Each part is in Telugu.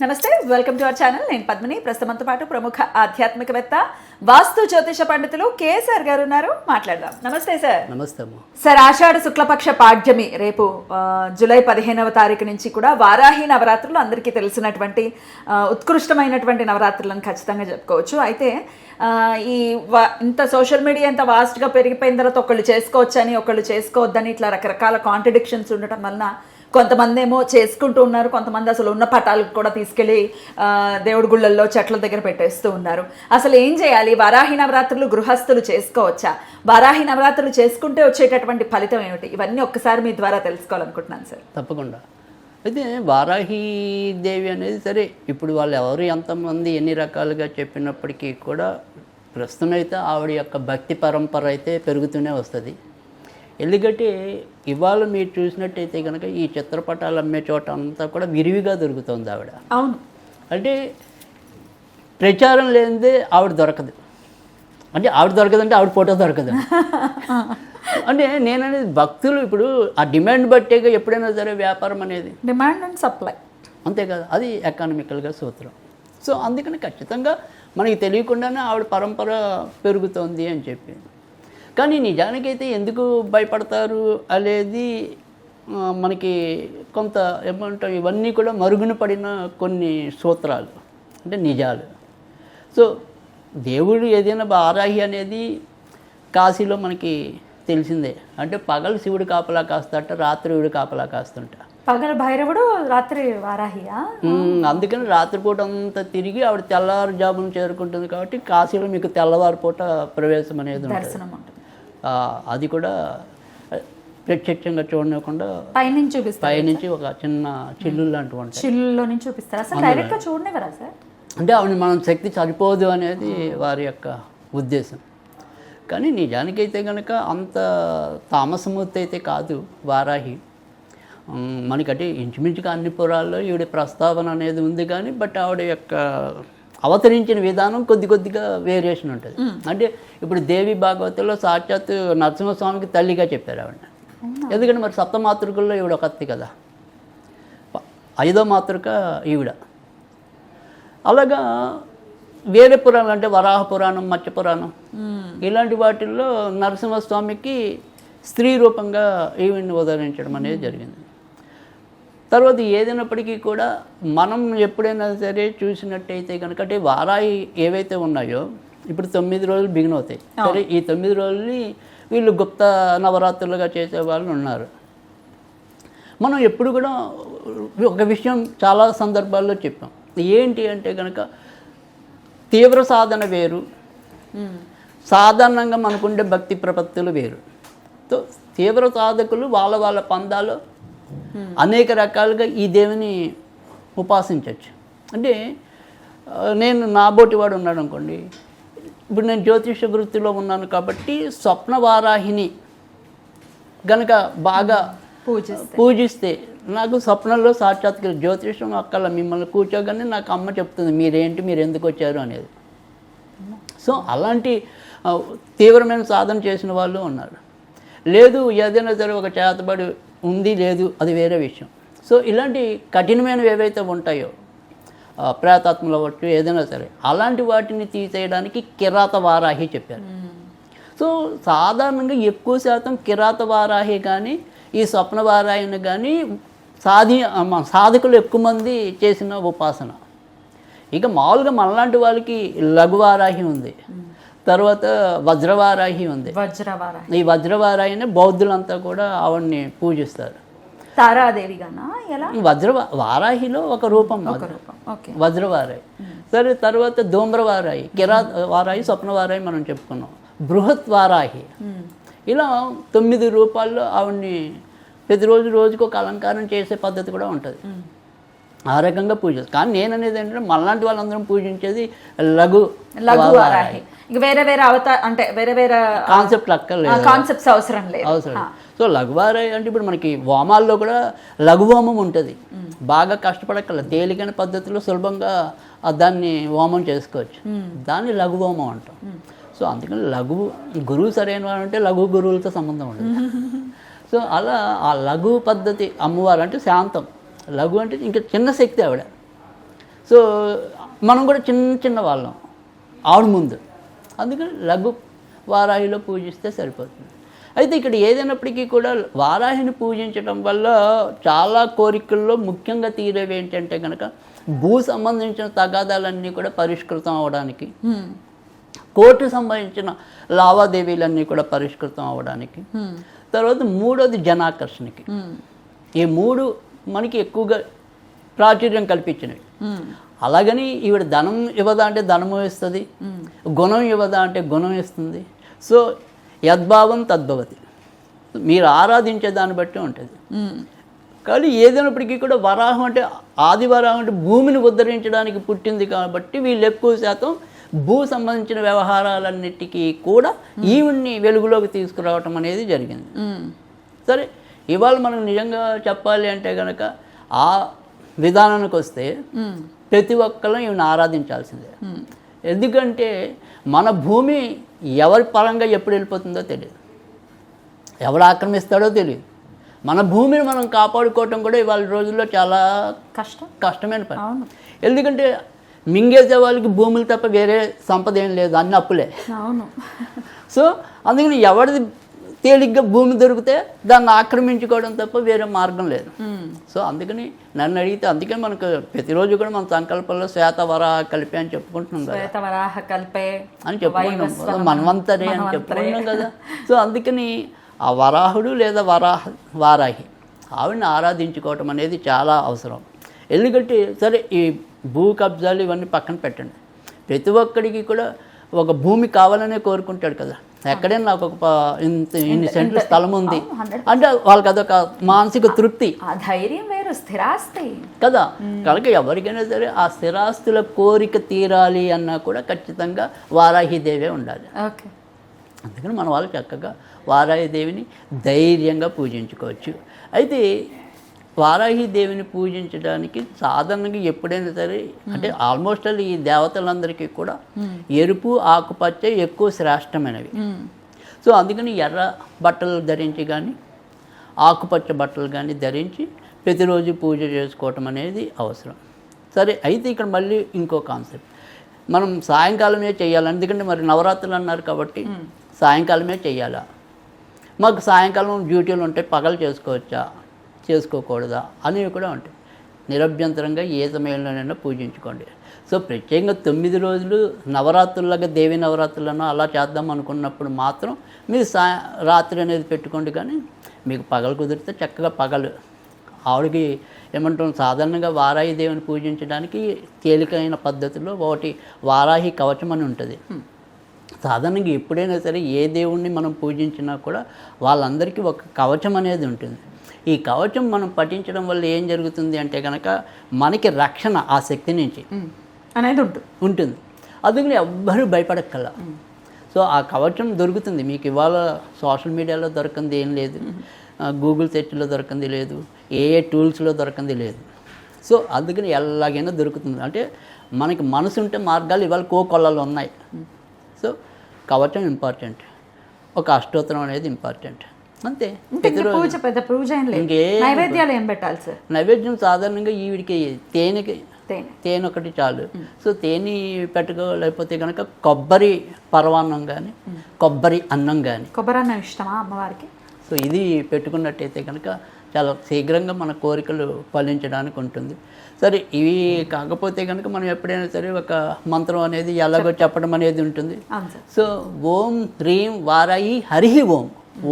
నమస్తే, వెల్కమ్ టు అవర్ ఛానల్. నేను పద్మిని. ప్రస్తుతంతో పాటు ప్రముఖ ఆధ్యాత్మికవేత్త, వాస్తు జ్యోతిష పండితులు కేఎస్ఆర్ గారు ఉన్నారు. మాట్లాడదాం. నమస్తే సార్. నమస్తే అమ్మా. సార్, ఆషాఢ శుక్లపక్ష పాడ్యమి రేపు జూలై 15వ తారీఖు నుంచి కూడా వారాహి నవరాత్రులు అందరికీ తెలిసినటువంటి ఉత్కృష్టమైనటువంటి నవరాత్రులను ఖచ్చితంగా చెప్పుకోవచ్చు. అయితే ఇంత సోషల్ మీడియా ఇంత వాస్ట్గా పెరిగిపోయిన తర్వాత ఒకళ్ళు చేసుకోవచ్చని ఒకళ్ళు చేసుకోవద్దని ఇట్లా రకరకాల కాంట్రడిక్షన్స్ ఉండటం వలన కొంతమంది ఏమో చేసుకుంటూ ఉన్నారు, కొంతమంది అసలు ఉన్న పటాలకు కూడా తీసుకెళ్ళి దేవుడి గుళ్ళల్లో చెట్ల దగ్గర పెట్టేస్తూ ఉన్నారు. అసలు ఏం చేయాలి? వారాహి నవరాత్రులు గృహస్థులు చేసుకోవచ్చా? వారాహి నవరాత్రులు చేసుకుంటే వచ్చేటటువంటి ఫలితం ఏమిటి? ఇవన్నీ ఒక్కసారి మీ ద్వారా తెలుసుకోవాలనుకుంటున్నాను సార్. తప్పకుండా. అయితే వారాహి దేవి అనేది సరే, ఇప్పుడు వాళ్ళు ఎవరు ఎంతమంది ఎన్ని రకాలుగా చెప్పినప్పటికీ కూడా ప్రస్తుతం అయితే ఆవిడ యొక్క భక్తి పరంపర అయితే పెరుగుతూనే వస్తుంది. ఎందుకంటే ఇవాళ మీరు చూసినట్టయితే కనుక ఈ చిత్రపటాలు అమ్మే చోట అంతా కూడా విరివిగా దొరుకుతుంది ఆవిడ. అవును. అంటే ప్రచారం లేనిదే ఆవిడ దొరకదు. అంటే ఆవిడ దొరకదంటే ఆవిడ ఫోటో దొరకదు. అంటే నేననేది భక్తులు ఇప్పుడు ఆ డిమాండ్ బట్టేగా ఎప్పుడైనా సరే వ్యాపారం అనేది డిమాండ్ అండ్ సప్లై, అంతే కదా, అది ఎకానమికల్గా సూత్రం. సో అందుకని ఖచ్చితంగా మనకి తెలియకుండానే ఆవిడ పరంపర పెరుగుతోంది అని చెప్పి. కానీ నిజానికైతే ఎందుకు భయపడతారు అనేది మనకి కొంత ఏమంటాం, ఇవన్నీ కూడా మరుగున పడిన కొన్ని సూత్రాలు, అంటే నిజాలు. సో దేవుడు ఏదైనా వారాహి అనేది కాశీలో మనకి తెలిసిందే. అంటే పగలు శివుడు కాపలా కాస్తాట, రాత్రి శివుడు కాపలా కాస్తుంటా. పగలు భైరవుడు, రాత్రి వారాహియా? అందుకని రాత్రిపూట అంతా తిరిగి ఆవిడ తెల్లవారుజామున చేరుకుంటుంది. కాబట్టి కాశీలో మీకు తెల్లవారిపూట ప్రవేశం అనేది దర్శనం ఉంటుంది. అది కూడా ప్రత్యక్షంగా చూడకుండా పైనుంచి ఒక చిన్న చిల్లు లాంటివి ఉంటాయి, చిల్లులో నుంచి చూపిస్తారు. అసలు డైరెక్ట్గా చూడనివ్వరా సార్? అంటే ఆవిడ మనం శక్తి సరిపోదు అనేది వారి యొక్క ఉద్దేశం. కానీ నిజానికైతే కనుక అంత తామసమూర్తి అయితే కాదు వారాహి. మనకంటే ఇంచుమించుగా అన్ని పురాల్లో ఈవిడ ప్రస్తావన అనేది ఉంది. కానీ బట్ ఆవిడ యొక్క అవతరించిన విధానం కొద్దిగా వేరియేషన్ ఉంటుంది. అంటే ఇప్పుడు దేవి భాగవతంలో సాక్షాత్తు నరసింహస్వామికి తల్లిగా చెప్పారు ఆవిడ. ఎందుకంటే మరి సప్తమాతృకల్లో ఈవిడ ఒకత్తి కదా, 5వ మాతృక ఈవిడ. అలాగా వేరే పురాణాలు అంటే వరాహ పురాణం, మత్స్య పురాణం ఇలాంటి వాటిల్లో నరసింహస్వామికి స్త్రీ రూపంగా ఈవిడ్ని ఉదహరించడం అనేది జరిగింది. తర్వాత ఏదైనప్పటికీ కూడా మనం ఎప్పుడైనా సరే చూసినట్టయితే కనుక అంటే వారాయి ఏవైతే ఉన్నాయో ఇప్పుడు 9 రోజులు బిగిన్ అవుతాయి. సరే, ఈ 9 రోజుల్ని వీళ్ళు గుప్త నవరాత్రులుగా చేసే వాళ్ళు ఉన్నారు. మనం ఎప్పుడు కూడా ఒక విషయం చాలా సందర్భాల్లో చెప్పాం. ఏంటి అంటే కనుక తీవ్ర సాధన వేరు, సాధారణంగా మనకుండే భక్తి ప్రపత్తులు వేరు. సో తీవ్ర సాధకులు వాళ్ళ పందాలు అనేక రకాలుగా ఈ దేవుని ఉపాసించవచ్చు. అంటే నేను నాబోటి వాడు ఉన్నాడు అనుకోండి, ఇప్పుడు నేను జ్యోతిష వృత్తిలో ఉన్నాను కాబట్టి స్వప్న వారాహిని గనక బాగా పూజిస్తే నాకు స్వప్నంలో సాక్షాత్కరి జ్యోతిషం అక్కల మిమ్మల్ని కూర్చోగానే నాకు అమ్మ చెప్తుంది మీరేంటి, మీరు ఎందుకు వచ్చారు అనేది. సో అలాంటి తీవ్రమైన సాధన చేసిన వాళ్ళు ఉన్నారు. లేదు ఏదైనా సరే ఒక చేతబడి ఉంది, లేదు అది వేరే విషయం. సో ఇలాంటి కఠినమైనవి ఏవైతే ఉంటాయో ప్రేతాత్మలు అవ్వచ్చు ఏదైనా సరే, అలాంటి వాటిని తీసేయడానికి కిరాత వారాహి చెప్పారు. సో సాధారణంగా ఎక్కువ శాతం కిరాత వారాహి కానీ ఈ స్వప్న వారాహిని కానీ సాధకులు ఎక్కువ మంది చేసిన ఉపాసన. ఇక మామూలుగా మనలాంటి వాళ్ళకి లఘువారాహి ఉంది, తర్వాత వజ్రవారాహి ఉంది. ఈ వజ్రవారాహిని బౌద్ధులంతా కూడా ఆవిడ్ని పూజిస్తారు. తారాదేవిగానా? వారాహిలో ఒక రూపం వజ్రవారాయి. సరే, తర్వాత ధూమ్రవారాయి, వారాయి, స్వప్నవారాయి మనం చెప్పుకున్నాం. బృహత్ వారాహి. ఇలా 9 రూపాల్లో ఆవిడ్ని ప్రతిరోజు రోజుకు ఒక అలంకారం చేసే పద్ధతి కూడా ఉంటుంది. ఆ రకంగా పూజిస్తారు. కానీ నేను అనేది ఏంటంటే మనలాంటి వాళ్ళందరం పూజించేది లఘు వారాహి. వేరే అంటే వేరే కాన్సెప్ట్ అక్కర్లేదు, కాన్సెప్ట్స్ అవసరం లేదు. సో లఘువారాయి అంటే ఇప్పుడు మనకి హోమాల్లో కూడా లఘుహోమం ఉంటుంది. బాగా కష్టపడక్కర్లేదు, తేలికైన పద్ధతిలో సులభంగా దాన్ని హోమం చేసుకోవచ్చు. దాన్ని లఘుహోమం అంటాం. సో అందుకని గురువు సరైన వాడు అంటే లఘు గురువులతో సంబంధం ఉండదు. సో అలా ఆ లఘు పద్ధతి అమ్మవారు అంటే శాంతం, లఘు అంటే ఇంకా చిన్న శక్తి ఆవిడ. సో మనం కూడా చిన్న చిన్న వాళ్ళం ఆవిడ ముందు, అందుకని లఘు వారాహిలో పూజిస్తే సరిపోతుంది. అయితే ఇక్కడ ఏదైనప్పటికీ కూడా వారాహిని పూజించడం వల్ల చాలా కోరికల్లో ముఖ్యంగా తీరేవి ఏంటంటే కనుక భూ సంబంధించిన తగాదాలన్నీ కూడా పరిష్కృతం అవడానికి, కోర్టు సంబంధించిన లావాదేవీలన్నీ కూడా పరిష్కృతం అవ్వడానికి, తర్వాత మూడోది జనాకర్షణకి. ఈ మూడు మనకి ఎక్కువగా ప్రాచుర్యం కల్పించినవి. అలాగని ఈవిడ ధనం ఇవ్వదా అంటే ధనము ఇస్తుంది, గుణం ఇవ్వదా అంటే గుణం ఇస్తుంది. సో యద్భావం తద్భవతి, మీరు ఆరాధించే దాన్ని బట్టి ఉంటుంది. కానీ ఏదైనప్పటికీ కూడా వరాహం అంటే ఆది వరాహం అంటే భూమిని ఉద్ధరించడానికి పుట్టింది కాబట్టి వీళ్ళు ఎక్కువ శాతం భూ సంబంధించిన వ్యవహారాలన్నిటికీ కూడా ఈవిడ్ని వెలుగులోకి తీసుకురావటం అనేది జరిగింది. సరే, ఇవాళ మనం నిజంగా చెప్పాలి అంటే కనుక ఆ విధానానికి వస్తే ప్రతి ఒక్కళ్ళం ఈవిని ఆరాధించాల్సిందే. ఎందుకంటే మన భూమి ఎవరి పరంగా ఎప్పుడు వెళ్ళిపోతుందో తెలియదు, ఎవడు ఆక్రమిస్తాడో తెలియదు. మన భూమిని మనం కాపాడుకోవటం కూడా ఇవాళ రోజుల్లో చాలా కష్టమైన పని. ఎందుకంటే మింగేసే వాళ్ళకి భూములు తప్ప వేరే సంపద ఏం లేదు, అన్ని అప్పులే. సో అందుకని ఎవరిది తేలిగ్గా భూమి దొరికితే దాన్ని ఆక్రమించుకోవడం తప్ప వేరే మార్గం లేదు. సో అందుకని నన్ను అడిగితే, అందుకని మనకు ప్రతిరోజు కూడా మన సంకల్పంలో శ్వేత వరాహ కల్పే అని చెప్పుకుంటున్నాం కదా, అని చెప్పుకుంటున్నాం, మన్వంతరే అని చెప్పుకుంటున్నాం కదా. సో అందుకని ఆ వరాహుడు లేదా వారాహి ఆవిడని ఆరాధించుకోవటం అనేది చాలా అవసరం. ఎందుకంటే సరే, ఈ భూ కబ్జాలు ఇవన్నీ పక్కన పెట్టండి, ప్రతి ఒక్కడికి కూడా ఒక భూమి కావాలనే కోరుకుంటాడు కదా. ఎక్కడైనా నాకు ఒక ఇన్ని సెంట్ల స్థలం ఉంది అంటే వాళ్ళకి అదొక మానసిక తృప్తి, ధైర్యం వేరు, స్థిరాస్తి కదా. కనుక ఎవరికైనా సరే ఆ స్థిరాస్తుల కోరిక తీరాలి అన్నా కూడా ఖచ్చితంగా వారాహిదేవే ఉండాలి. అందుకని మన వాళ్ళు చక్కగా వారాహిదేవిని ధైర్యంగా పూజించుకోవచ్చు. అయితే వారాహిదేవిని పూజించడానికి సాధారణంగా ఎప్పుడైనా సరే అంటే ఆల్మోస్ట్ ఈ దేవతలందరికీ కూడా ఎరుపు ఆకుపచ్చ ఎక్కువ శ్రేష్టమైనవి. సో అందుకని ఎర్ర బట్టలు ధరించి కానీ ఆకుపచ్చ బట్టలు కానీ ధరించి ప్రతిరోజు పూజ చేసుకోవటం అనేది అవసరం. సరే, అయితే ఇక్కడ మళ్ళీ ఇంకో కాన్సెప్ట్, మనం సాయంకాలమే చేయాలి. ఎందుకంటే మరి నవరాత్రులు అన్నారు కాబట్టి సాయంకాలమే చేయాలా, మాకు సాయంకాలం డ్యూటీలు ఉంటాయి, పగలు చేసుకోవచ్చా చేసుకోకూడదా అనేవి కూడా ఉంటాయి. నిరభ్యంతరంగా ఏ సమయంలోనైనా పూజించుకోండి. సో ప్రత్యేకంగా 9 రోజులు నవరాత్రులాగా దేవి నవరాత్రులను అలా చేద్దాం అనుకున్నప్పుడు మాత్రం మీరు రాత్రి అనేది పెట్టుకోండి. కానీ మీకు పగలు కుదిరితే చక్కగా పగలు ఆవిడకి ఏమంటాం, సాధారణంగా వారాహి దేవిని పూజించడానికి తేలికైన పద్ధతిలో ఒకటి వారాహి కవచం అని ఉంటుంది. సాధారణంగా ఎప్పుడైనా సరే ఏ దేవుణ్ణి మనం పూజించినా కూడా వాళ్ళందరికీ ఒక కవచం అనేది ఉంటుంది. ఈ కవచం మనం పఠించడం వల్ల ఏం జరుగుతుంది అంటే కనుక మనకి రక్షణ ఆ శక్తి నుంచి అనేది ఉంటుంది. అందుకని ఎవ్వరూ భయపడక్కల. సో ఆ కవచం దొరుకుతుంది మీకు. ఇవాళ సోషల్ మీడియాలో దొరకంది ఏం లేదు, గూగుల్ సెర్చ్లో దొరకంది లేదు, ఏ టూల్స్లో దొరకంది లేదు. సో అందుకని ఎలాగైనా దొరుకుతుంది. అంటే మనకి మనసు ఉంటే మార్గాలు ఇవాళ కోకొల్లలు ఉన్నాయి. సో కవచం ఇంపార్టెంట్, ఒక అష్టోత్తరం అనేది ఇంపార్టెంట్, అంతే. నైవేద్యాలు ఏం పెట్టాలి సార్? నైవేద్యం సాధారణంగా ఈవిడికి తేనె ఒకటి చాలు. సో తేనె పెట్టుకోలేకపోతే కనుక కొబ్బరి పరవాన్నం కానీ కొబ్బరి అన్నం కానీ. కొబ్బరి అన్నం ఇష్టమా అమ్మవారికి? సో ఇది పెట్టుకున్నట్టయితే కనుక చాలా శీఘ్రంగా మన కోరికలు ఫలించడానికి ఉంటుంది. సరే, ఇవి కాకపోతే కనుక మనం ఎప్పుడైనా సరే ఒక మంత్రం అనేది ఎలాగో చెప్పడం అనేది ఉంటుంది. సో ఓం హ్రీం వారాహి హరి ఓం,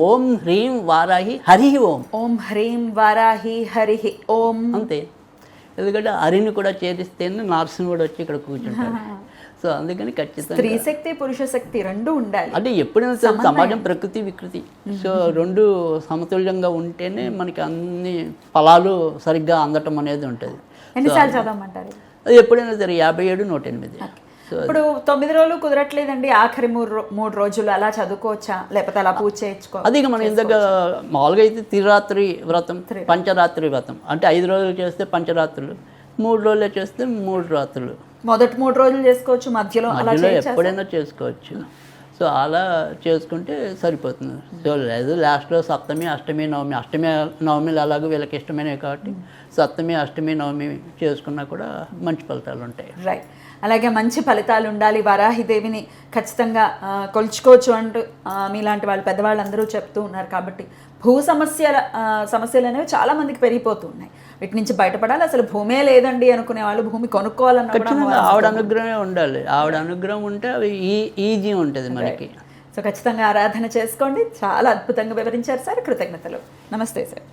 ఓం హ్రీం వారాహి హరి ఓం, ఓం హ్రీం వారాహి హరి ఓం, అంతే. ఎందుకంటే హరిని కూడా చేరిస్తేనే నరసింహుడు వచ్చి ఇక్కడ కూర్చుంటాడు. సో అందుకని ఖచ్చితంగా స్త్రీ శక్తి పురుష శక్తి రెండు ఉండాలి. అంటే ఎప్పుడైనా సరే సమాజం ప్రకృతి వికృతి, సో రెండు సమతుల్యంగా ఉంటేనే మనకి అన్ని ఫలాలు సరిగ్గా అందటం అనేది ఉంటుంది. ఎన్నిసార్లు చదవమంటారు? అది ఎప్పుడైనా సరే 57, 108. ఇప్పుడు 9 రోజులు కుదరట్లేదండి, ఆఖరి 3 రోజులు అలా చదువుకోవచ్చా, లేకపోతే అలా పూజ చేయించుకో? అది మనం ఇందాక మామూలుగా అయితే త్రిరాత్రి వ్రతం, పంచరాత్రి వ్రతం అంటే 5 రోజులు చేస్తే పంచరాత్రులు, 3 రోజులు చేస్తే 3 రాత్రులు. మొదటి 3 రోజులు చేసుకోవచ్చు, మధ్యలో ఎప్పుడైనా చేసుకోవచ్చు. సో అలా చేసుకుంటే సరిపోతుంది. సో లేదు లాస్ట్లో సప్తమి అష్టమి నవమి, అష్టమి నవమిలు అలాగే వీళ్ళకి ఇష్టమైనవి కాబట్టి సప్తమి అష్టమి నవమి చేసుకున్నా కూడా మంచి ఫలితాలు ఉంటాయి. రైట్. అలాగే మంచి ఫలితాలు ఉండాలి, వరాహిదేవిని ఖచ్చితంగా కొలుచుకోవచ్చు అంటూ మీలాంటి వాళ్ళు పెద్దవాళ్ళందరూ చెప్తూ ఉన్నారు. కాబట్టి భూ సమస్యలు అనేవి చాలా మందికి పెరిగిపోతూ ఉన్నాయి. వీటి నుంచి బయటపడాలి. అసలు భూమే లేదండి అనుకునే వాళ్ళు భూమి కొనుక్కోవాలన్న ఖచ్చితంగా ఆవిడ అనుగ్రహమే ఉండాలి. ఆవిడ అనుగ్రహం ఉంటే అవి ఈజీ ఉంటుంది మనకి. సో ఖచ్చితంగా ఆరాధన చేసుకోండి. చాలా అద్భుతంగా వివరించారు సార్. కృతజ్ఞతలు. నమస్తే సార్.